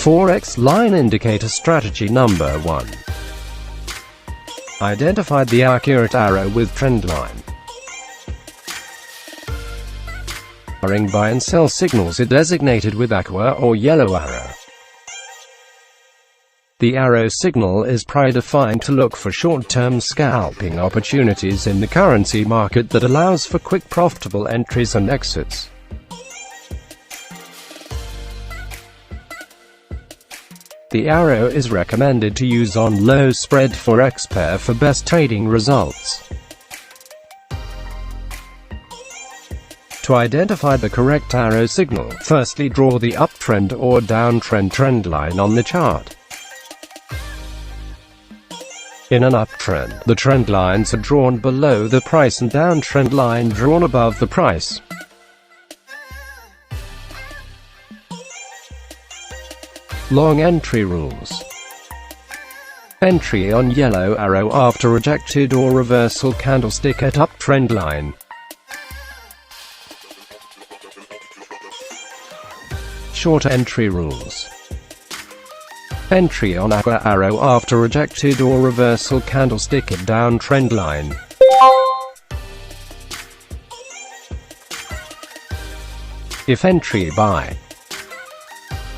Forex Line Indicator Strategy Number 1. Identify the accurate arrow with Trendline. Buy and sell signals are designated with aqua or yellow arrow. The arrow signal is predefined to look for short-term scalping opportunities in the currency market that allows for quick profitable entries and exits. The arrow is recommended to use on low-spread Forex pair for best trading results. To identify the correct arrow signal, firstly draw the uptrend or downtrend trend line on the chart. In an uptrend, the trend lines are drawn below the price and downtrend line drawn above the price. Long entry rules. Entry on yellow arrow after rejected or reversal candlestick at uptrend line. Short entry rules. Entry on aqua arrow after rejected or reversal candlestick at downtrend line. If entry buy,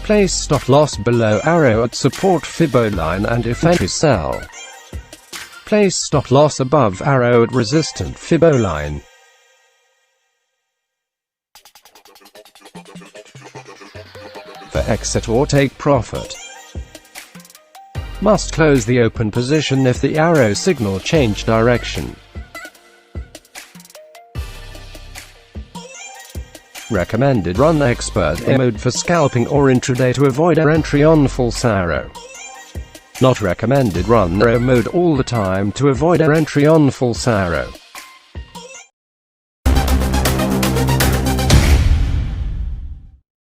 place stop loss below arrow at support Fibo line, and if entry sell, place stop loss above arrow at resistant Fibo line. For exit or take profit, must close the open position if the arrow signal change direction. Recommended run expert mode for scalping or intraday to avoid entry on false arrow. Not recommended run RO mode all the time to avoid entry on false arrow.